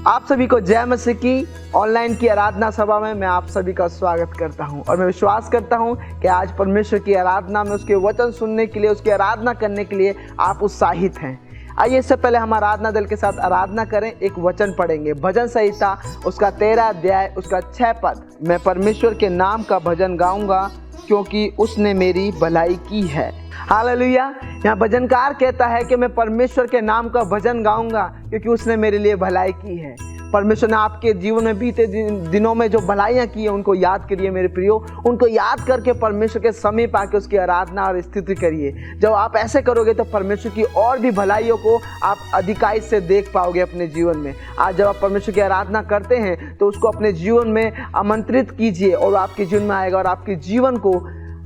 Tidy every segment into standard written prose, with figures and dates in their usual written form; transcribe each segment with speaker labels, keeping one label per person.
Speaker 1: आप सभी को जय मसीह की ऑनलाइन की आराधना सभा में मैं आप सभी का स्वागत करता हूं और मैं विश्वास करता हूं कि आज परमेश्वर की आराधना में उसके वचन सुनने के लिए, उसकी आराधना करने के लिए आप उत्साहित हैं। आइए इससे पहले हम आराधना दल के साथ आराधना करें। एक वचन पढ़ेंगे, भजन संहिता उसका 13 अध्याय उसका 6 पद। मैं परमेश्वर के नाम का भजन गाऊंगा क्योंकि उसने मेरी भलाई की है। हालेलुया। यहाँ भजनकार कहता है कि मैं परमेश्वर के नाम का भजन गाऊंगा क्योंकि उसने मेरे लिए भलाई की है। परमेश्वर ने आपके जीवन में बीते दिनों में जो भलाइयाँ की है उनको याद करिए मेरे प्रियो। उनको याद करके परमेश्वर के समीप आके उसकी आराधना और स्तुति करिए। जब आप ऐसे करोगे तो परमेश्वर की और भी भलाइयों को आप अधिकाई से देख पाओगे अपने जीवन में। आज जब आप परमेश्वर की आराधना करते हैं तो उसको अपने जीवन में आमंत्रित कीजिए और आपके जीवन में आएगा और आपके जीवन को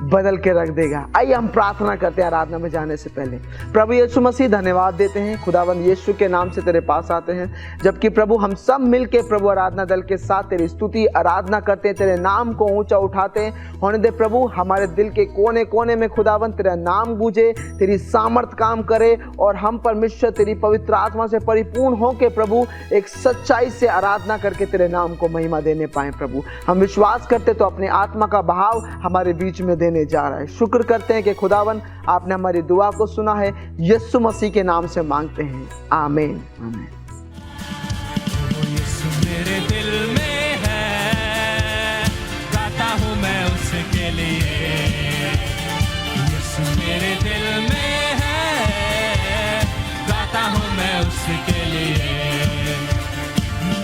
Speaker 1: बदल के रख देगा। आइए हम प्रार्थना करते हैं आराधना में जाने से पहले। प्रभु यीशु मसीह धन्यवाद देते हैं, खुदावंद यीशु के नाम से तेरे पास आते हैं, जबकि प्रभु हम सब मिलके प्रभु आराधना दल के साथ तेरी स्तुति आराधना करते हैं, तेरे नाम को ऊंचा उठाते हैं। होने दे प्रभु हमारे दिल के कोने कोने में खुदावंद तेरा नाम गूंजे, तेरी सामर्थ काम करे और हम परमेश्वर तेरी पवित्र आत्मा से परिपूर्ण हो के प्रभु एक सच्चाई से आराधना करके तेरे नाम को महिमा देने पाए। प्रभु हम विश्वास करते तो अपने आत्मा का बहाव हमारे बीच में देने जा रहा है। शुक्र करते हैं कि खुदावन आपने हमारी दुआ को सुना है। यीशु मसीह के नाम से मांगते हैं, आमीन आमीन।
Speaker 2: यीशु मेरे दिल में है, गाता हूँ मैं उसके लिए। यीशु मेरे दिल में है, गाता हूँ मैं उसके लिए।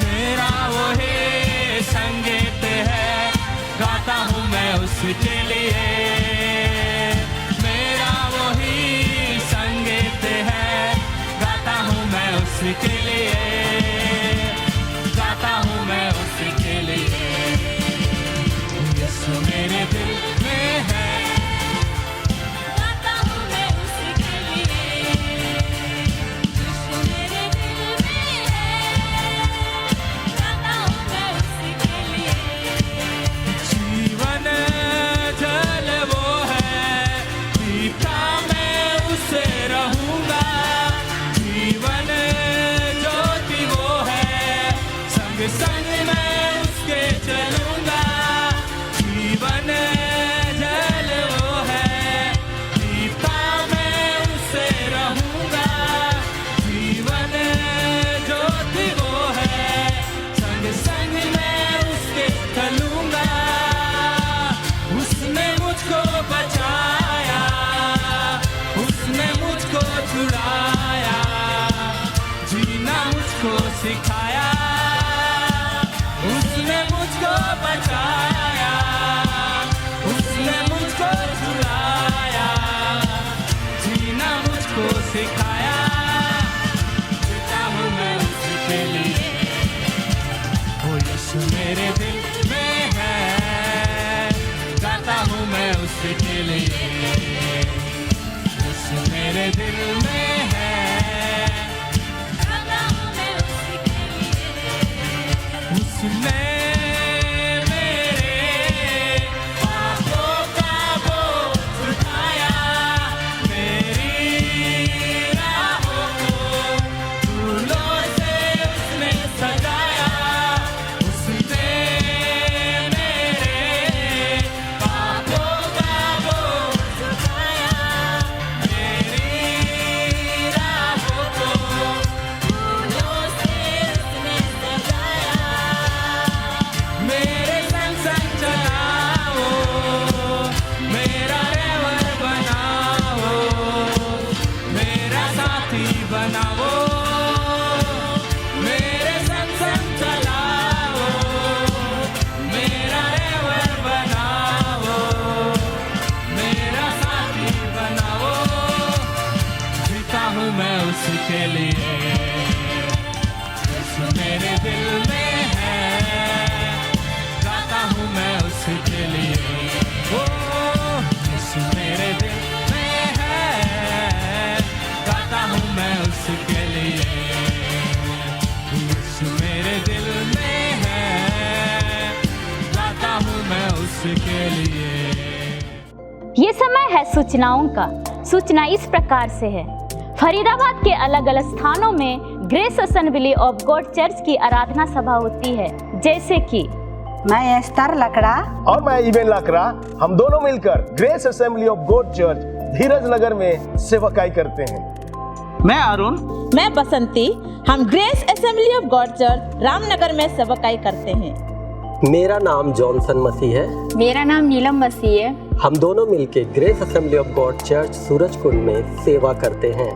Speaker 2: मेरा वही संगीत है, गाता हूँ मैं उसके लिए। मेरा वही संगीत है, गाता हूँ मैं उसके लिए। गाता हूँ मैं उसके लिए। यीशु मेरे दिल में है,
Speaker 3: गाता हूँ मैं उसके लिए। यीशु मेरे दिल में है, गाता हूँ मैं उसके लिए।
Speaker 2: जीवन जल वो है, पीता मैं उसे रहूंगा। जीवन ज्योति वो है, संग संग मैं उसके चलूंगा। जीवन जल वो है, पीता मैं उसे रहूंगा। जीवन ज्योति वो है, संग संग मैं उसके चलूंगा। उसने मुझको बचाया, उसने मुझको छुड़ाया, जीना मुझको सिखाया। उसने मुझको बचाया, उसने मुझको छुड़ाया, जीना मुझको सिखाया। जीता हूँ मैं उसके लिए। ओ यीशु मेरे दिल में है, गाता हूँ मैं उसके लिए। यीशु मेरे दिल में है,
Speaker 3: गाता हूँ मैं उसके लिए।
Speaker 2: उसने मेरे पापों का बोझ उठाया। मेरी राहों को फूलों से उसने सजाया। उसने मेरे पापों का बोझ उठाया। मेरी राहों को
Speaker 3: फूलों से उसने सजाया।
Speaker 2: मेरे संग संग चलाओ, मेरा रहबर बनाओ, मेरा साथी बनाओ। मेरे संग संग चलाओ, मेरा रहबर बनाओ, मेरा साथी बनाओ। जीता हूँ मैं उसके लिए। यीशु मेरे दिल में है, गाता हूँ मैं उसके लिए। ओ यीशु मेरे दिल में है, गाता हूँ मैं उसके लिए। यीशु मेरे दिल में है, गाता हूँ मैं उसके लिए।
Speaker 4: ये समय है सूचनाओं का। सूचना इस प्रकार से है, फरीदाबाद के अलग अलग स्थानों में grace assembly of God church की आराधना सभा होती है, जैसे कि
Speaker 5: मैं एस्तर लकड़ा
Speaker 6: और मैं इवेन लाकरा, हम दोनों मिलकर grace assembly of God church Dheeraj Nagar में सेवकाई करते हैं।
Speaker 1: मैं अरुण।
Speaker 7: मैं बसंती। हम grace assembly of God church Ramnagar में सेवकाई करते हैं।
Speaker 8: मेरा नाम जॉनसन मसीह है।
Speaker 4: मेरा नाम नीलम मसीह है।
Speaker 8: हम दोनों मिलके grace assembly of God church Surajkund में सेवा करते हैं।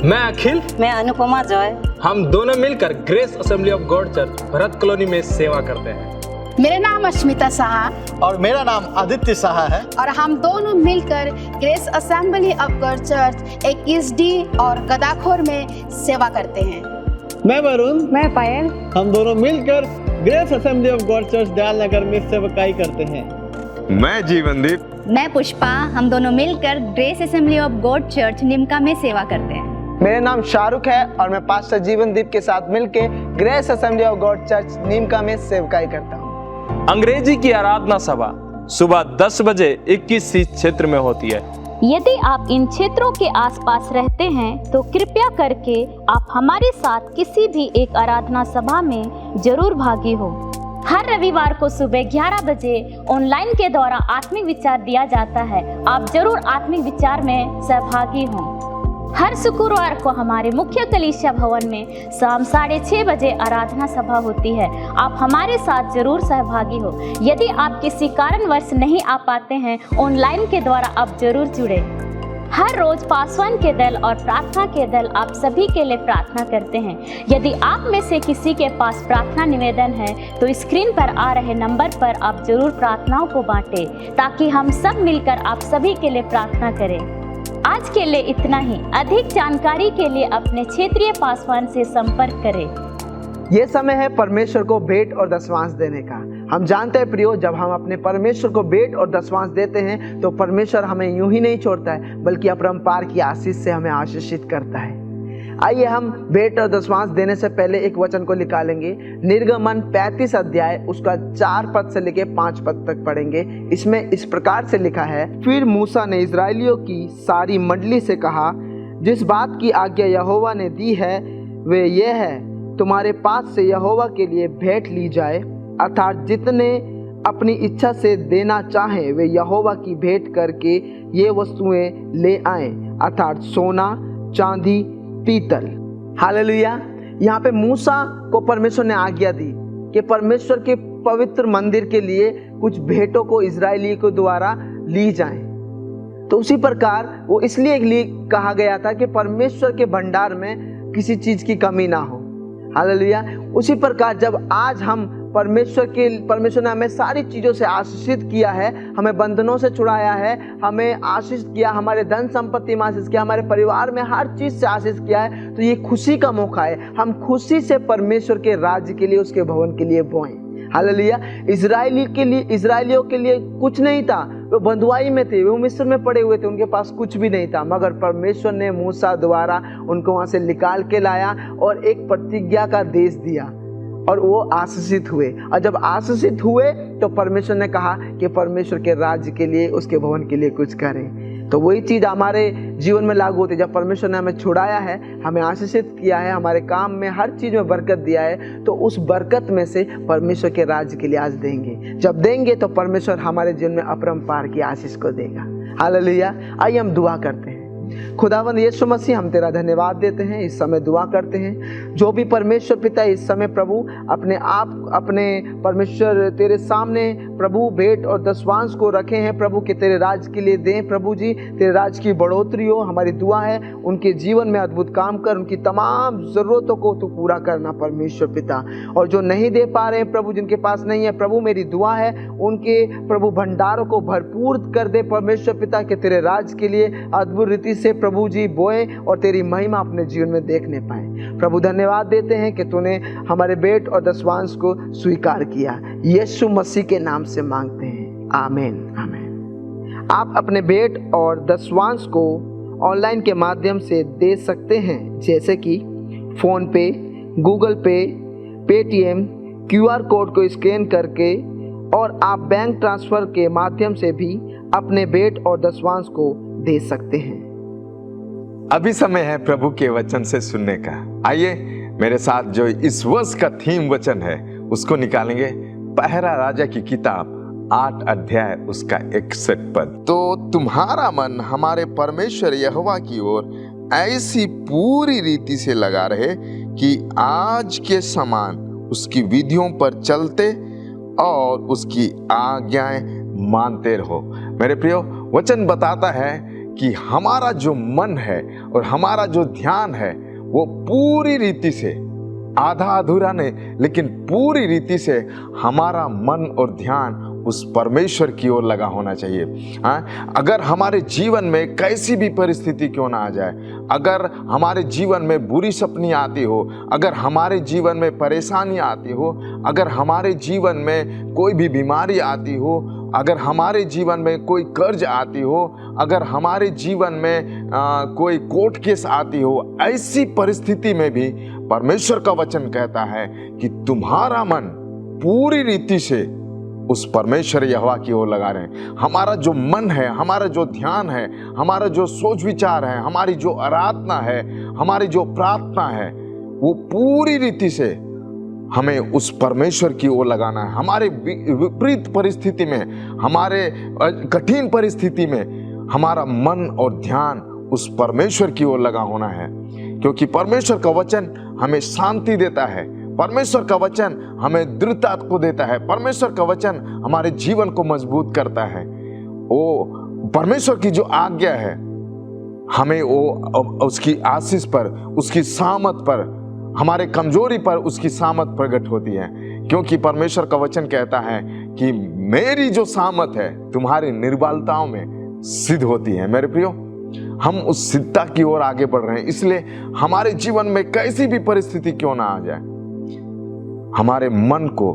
Speaker 9: मैं अखिल।
Speaker 5: मैं अनुपमा जॉय।
Speaker 9: हम दोनों मिलकर grace assembly of God church Bharat colony में सेवा करते हैं।
Speaker 10: मेरा नाम अश्मिता साहा
Speaker 11: और मेरा नाम आदित्य साहा है और हम दोनों मिलकर grace assembly of God church 21D और गदाखोर में सेवा करते हैं।
Speaker 1: मैं वरुण।
Speaker 5: मैं पायल।
Speaker 1: हम दोनों मिलकर grace assembly of God church Dayalnagar में सेवकाई करते हैं।
Speaker 12: मैं जीवनदीप।
Speaker 4: मैं पुष्पा। हम दोनों मिलकर grace assembly of God church Nimka में सेवा करते हैं।
Speaker 1: मेरा नाम शाहरुख है और मैं पास्टर जीवनदीप के साथ मिलकर grace assembly of God church Neemka में सेवकाई करता हूँ।
Speaker 2: अंग्रेजी की आराधना सभा सुबह 10 बजे 21C क्षेत्र में होती है।
Speaker 4: यदि आप इन क्षेत्रों के आसपास रहते हैं तो कृपया करके आप हमारे साथ किसी भी एक आराधना सभा में जरूर भागी हो। हर रविवार को सुबह 11 बजे ऑनलाइन के द्वारा आत्मिक विचार दिया जाता है। आप जरूर आत्मिक विचार में सहभागी हों। हर शुक्रवार को हमारे मुख्य कलीसिया भवन में शाम 6:30 बजे आराधना सभा होती है। आप हमारे साथ जरूर सहभागी हो। यदि आप किसी कारणवश नहीं आ पाते हैं, ऑनलाइन के द्वारा आप जरूर जुड़े। हर रोज पासवान के दल और प्रार्थना के दल आप सभी के लिए प्रार्थना करते हैं। यदि आप में से किसी के पास प्रार्थना निवेदन है तो स्क्रीन पर आ रहे नंबर पर आप जरूर प्रार्थनाओं को बांटें, ताकि हम सब मिलकर आप सभी के लिए प्रार्थना करें। आज के लिए इतना ही। अधिक जानकारी के लिए अपने क्षेत्रीय पासवान से संपर्क करें।
Speaker 1: ये समय है परमेश्वर को भेंट और दशमांश देने का। हम जानते हैं प्रियो, जब हम अपने परमेश्वर को भेंट और दशमांश देते हैं तो परमेश्वर हमें यूं ही नहीं छोड़ता है, बल्कि अपरंपार की आशीष से हमें आशीषित करता है। आइए हम भेंट और दशमांश देने से पहले एक वचन को निकालेंगे। निर्गमन 35 अध्याय उसका 4 पद से लेके 5 पद तक पढ़ेंगे। इसमें इस प्रकार से लिखा है, फिर मूसा ने इजराइलियों की सारी मंडली से कहा, जिस बात की आज्ञा यहोवा ने दी है वे ये है, तुम्हारे पास से यहोवा के लिए भेंट ली जाए, अर्थात जितने अपनी इच्छा से देना चाहें वे यहोवा की भेंट करके ये वस्तुएं ले आएं, अर्थात सोना, चांदी, पीतल। हालेलुया। यहाँ पे मूसा को परमेश्वर ने आज्ञा दी कि परमेश्वर के पवित्र मंदिर के लिए कुछ भेंटों को इजरायली के द्वारा ली जाएं। तो उसी प्रकार वो इसलिए कहा गया था कि परमेश्वर के भंडार में किसी चीज की कमी ना हो। हालेलुया। उसी प्रकार जब आज हम परमेश्वर ने हमें सारी चीज़ों से आशीषित किया है, हमें बंधनों से छुड़ाया है, हमें आशीष किया, हमारे धन संपत्ति में आशीष किया, हमारे परिवार में हर चीज़ से आशीष किया है, तो ये खुशी का मौका है। हम खुशी से परमेश्वर के राज्य के लिए, उसके भवन के लिए बोएं। हालेलुया। इजरायलियों के लिए कुछ नहीं था, वो बंधुआई में थे, वो मिस्र में पड़े हुए थे, उनके पास कुछ भी नहीं था, मगर परमेश्वर ने मूसा द्वारा उनको वहां से निकाल के लाया और एक प्रतिज्ञा का देश दिया और वो आशीषित हुए। और जब आशीषित हुए तो परमेश्वर ने कहा कि परमेश्वर के राज्य के लिए, उसके भवन के लिए कुछ करें। तो वही चीज़ हमारे जीवन में लागू होती है। जब परमेश्वर ने हमें छुड़ाया है, हमें आशीषित किया है, हमारे काम में हर चीज़ में बरकत दिया है, तो उस बरकत में से परमेश्वर के राज्य के लिए आज देंगे। जब देंगे तो परमेश्वर हमारे जीवन में अपरंपार की आशीष को देगा। हालेलुया। आइए हम दुआ करते हैं। खुदावंद यीशु मसीह, हम तेरा धन्यवाद देते हैं, इस समय दुआ करते हैं। जो भी परमेश्वर पिता इस समय प्रभु अपने परमेश्वर तेरे सामने प्रभु भेंट और दशवांश को रखे हैं प्रभु, कि तेरे राज्य के लिए दें प्रभु जी, तेरे राज्य की बढ़ोतरी हो। हमारी दुआ है उनके जीवन में अद्भुत काम कर, उनकी तमाम ज़रूरतों को तू पूरा करना परमेश्वर पिता। और जो नहीं दे पा रहे हैं प्रभु, जिनके पास नहीं है प्रभु, मेरी दुआ है उनके प्रभु भंडारों को भरपूर कर दे परमेश्वर पिता, कि तेरे राज्य के लिए अद्भुत रीति से प्रभु जी बोए और तेरी महिमा अपने जीवन में देखने पाए। प्रभु धन्यवाद देते हैं कि तूने हमारे भेंट और दशवांश को स्वीकार किया। यीशु मसीह के नाम से मांगते हैं, आमीन आमीन। आप अपने भेंट और दशवांश को ऑनलाइन के माध्यम से दे सकते हैं, जैसे कि फ़ोन पे, गूगल पे, पेटीएम, QR कोड को स्कैन करके, और आप बैंक ट्रांसफ़र के माध्यम से भी अपने भेंट और दशवांश को दे सकते हैं।
Speaker 12: अभी समय है प्रभु के वचन से सुनने का। आइए मेरे साथ जो इस वर्ष का थीम वचन है उसको निकालेंगे। पहला राजा की किताब 8 अध्याय उसका 61 पद। तो तुम्हारा मन हमारे परमेश्वर यहोवा की ओर ऐसी पूरी रीति से लगा रहे कि आज के समान उसकी विधियों पर चलते और उसकी आज्ञाएं मानते रहो। मेरे प्रियो, वचन बताता है कि हमारा जो मन है और हमारा जो ध्यान है वो पूरी रीति से, आधा अधूरा नहीं लेकिन पूरी रीति से हमारा मन और ध्यान उस परमेश्वर की ओर लगा होना चाहिए। हाँ, अगर हमारे जीवन में कैसी भी परिस्थिति क्यों ना आ जाए, अगर हमारे जीवन में बुरी सपनी आती हो, अगर हमारे जीवन में परेशानी आती हो, अगर हमारे जीवन में कोई भी बीमारी आती हो, अगर हमारे जीवन में कोई कर्ज आती हो, अगर हमारे जीवन में कोई कोर्ट केस आती हो, ऐसी परिस्थिति में भी परमेश्वर का वचन कहता है कि तुम्हारा मन पूरी रीति से उस परमेश्वर यहोवा की ओर लगा रहे हैं। हमारा जो मन है, हमारा जो ध्यान है, हमारा जो सोच विचार है, हमारी जो आराधना है, हमारी जो प्रार्थना है, वो पूरी रीति से हमें उस परमेश्वर की ओर लगाना है। हमारे विपरीत परिस्थिति में, हमारे कठिन परिस्थिति में हमारा मन और ध्यान उस परमेश्वर की ओर लगा होना है, क्योंकि परमेश्वर का वचन हमें शांति देता है, परमेश्वर का वचन हमें दृढ़ता को देता है, परमेश्वर का वचन हमारे जीवन को मजबूत करता है। वो परमेश्वर की जो आज्ञा है हमें वो उसकी आशीष पर, उसकी सामत पर, हमारे कमजोरी पर उसकी सामत प्रकट होती है, क्योंकि परमेश्वर का वचन कहता है कि मेरी जो सामत है तुम्हारी निर्बलताओं में सिद्ध होती है। मेरे प्रियो, हम उस सिद्धता की ओर आगे बढ़ रहे हैं, इसलिए हमारे जीवन में कैसी भी परिस्थिति क्यों ना आ जाए, हमारे मन को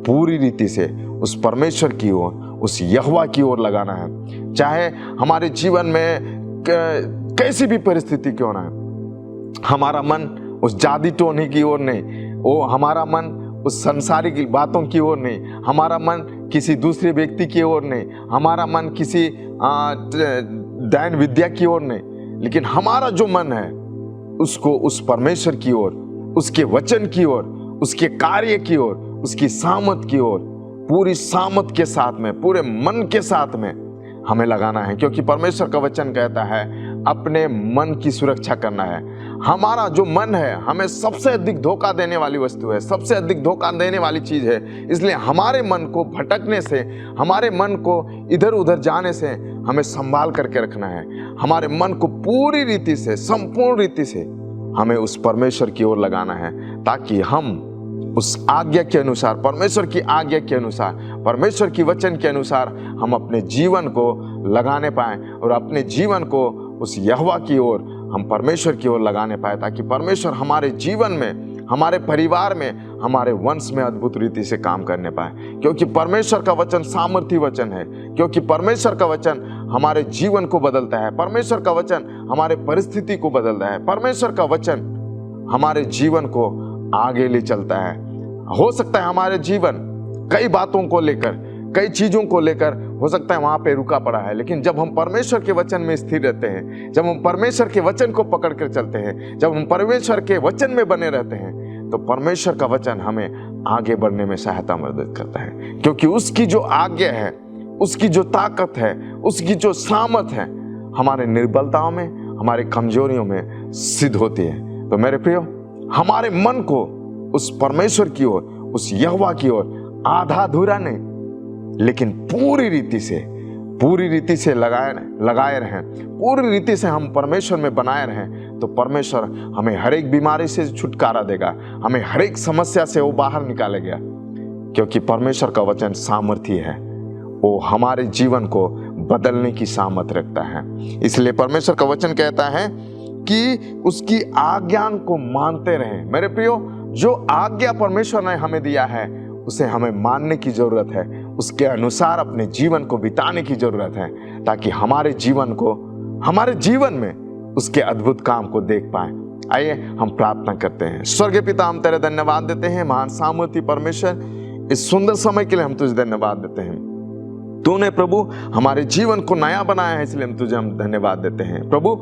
Speaker 12: पूरी रीति से उस परमेश्वर की ओर, उस यहोवा की ओर लगाना है। चाहे हमारे जीवन में कैसी भी परिस्थिति क्यों ना है, हमारा मन उस जादी टोने की ओर नहीं, वो हमारा मन उस संसारिक बातों की ओर नहीं, हमारा मन किसी दूसरे व्यक्ति की ओर नहीं, हमारा मन किसी दैन विद्या की ओर नहीं, लेकिन हमारा जो मन है उसको उस परमेश्वर की ओर, उसके वचन की ओर, उसके कार्य की ओर, उसकी सामत की ओर, पूरी सामत के साथ में, पूरे मन के साथ में हमें लगाना है, क्योंकि परमेश्वर का वचन कहता है अपने मन की सुरक्षा करना है। हमारा जो मन है हमें सबसे अधिक धोखा देने वाली वस्तु है, सबसे अधिक धोखा देने वाली चीज है, इसलिए हमारे मन को भटकने से, हमारे मन को इधर उधर जाने से हमें संभाल करके रखना है। हमारे मन को पूरी रीति से, संपूर्ण रीति से हमें उस परमेश्वर की ओर लगाना है, ताकि हम उस आज्ञा के अनुसार, परमेश्वर की आज्ञा के अनुसार, परमेश्वर की वचन के अनुसार हम अपने जीवन को लगाने पाएं और अपने जीवन को उस यहोवा की ओर, हम परमेश्वर की ओर लगाने पाए, ताकि परमेश्वर हमारे जीवन में, हमारे परिवार में, हमारे वंश में अद्भुत रीति से काम करने पाए। क्योंकि परमेश्वर का वचन सामर्थी वचन है, क्योंकि परमेश्वर का वचन हमारे जीवन को बदलता है, परमेश्वर का वचन हमारे परिस्थिति को बदलता है, परमेश्वर का वचन हमारे जीवन को आगे ले चलता है। हो सकता है हमारे जीवन कई बातों को लेकर, कई चीजों को लेकर हो सकता है वहां पे रुका पड़ा है, लेकिन जब हम परमेश्वर के वचन में स्थिर रहते हैं, जब हम परमेश्वर के वचन को पकड़ कर चलते हैं, जब हम परमेश्वर के वचन में बने रहते हैं, तो परमेश्वर का वचन हमें आगे बढ़ने में सहायता मदद करता है, क्योंकि उसकी जो आज्ञा है, उसकी जो ताकत है, उसकी जो सामत है हमारे निर्बलताओं में, हमारे कमजोरियों में सिद्ध होती है। तो मेरे प्रियो, हमारे मन को उस परमेश्वर की ओर, उस यहोवा की ओर आधा अधूरा नहीं लेकिन पूरी रीति से लगाए रहें, पूरी रीति से हम परमेश्वर में बनाए रहें, तो परमेश्वर हमें हर एक बीमारी से छुटकारा देगा, हमें हर एक समस्या से वो बाहर निकालेगा, क्योंकि परमेश्वर का वचन सामर्थी है, वो हमारे जीवन को बदलने की सामर्थ रखता है। इसलिए परमेश्वर का वचन कहता है कि उसकी आज्ञा को मानते रहें। मेरे प्रियो, जो आज्ञा परमेश्वर ने हमें दिया है उसे हमें मानने की जरूरत है, उसके अनुसार अपने जीवन को बिताने की जरूरत है, ताकि हमारे जीवन में उसके अद्भुत काम को देख पाए। आइए हम प्रार्थना करते हैं। स्वर्गीय पिता, हम तेरे धन्यवाद देते हैं, महान सामर्थी परमेश्वर, इस सुंदर समय के लिए हम तुझे धन्यवाद देते हैं। तूने प्रभु हमारे जीवन को नया बनाया है, इसलिए हम तुझे धन्यवाद देते हैं। प्रभु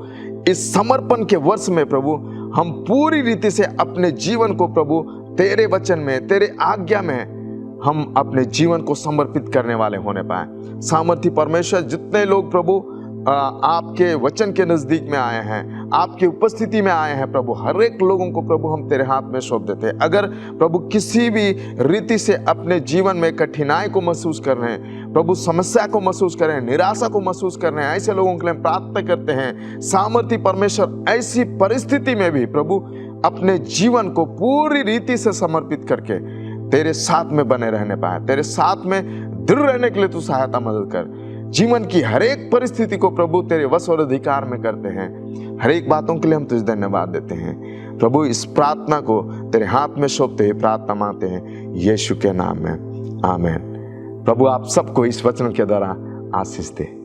Speaker 12: इस समर्पण के वर्ष में प्रभु हम पूरी रीति से अपने जीवन को प्रभु तेरे वचन में, तेरे आज्ञा में हम अपने जीवन को समर्पित करने वाले होने पाए। सामर्थी परमेश्वर, जितने लोग प्रभु आपके वचन के नजदीक में आए हैं, आपकी उपस्थिति में आए हैं प्रभु, हर एक लोगों को प्रभु हम तेरे हाथ में सौंप देते हैं। अगर प्रभु किसी भी रीति से अपने जीवन में कठिनाई को महसूस कर रहे हैं, प्रभु समस्या को महसूस कर रहे हैं, निराशा को महसूस कर रहे हैं, ऐसे लोगों के लिए प्रार्थना करते हैं सामर्थी परमेश्वर, ऐसी परिस्थिति में भी प्रभु अपने जीवन को पूरी रीति से समर्पित करके तेरे साथ में बने रहने पाए, तेरे साथ में दृढ़ रहने के लिए तू सहायता मदद कर। जीवन की हर एक परिस्थिति को प्रभु तेरे वश और अधिकार में करते हैं। हर एक बातों के लिए हम तुझे धन्यवाद देते हैं। प्रभु इस प्रार्थना को तेरे हाथ में सौंपते हुए प्रार्थना मांगते हैं यीशु के नाम में, आमीन। प्रभु आप सबको इस वचन के द्वारा आशीष दे।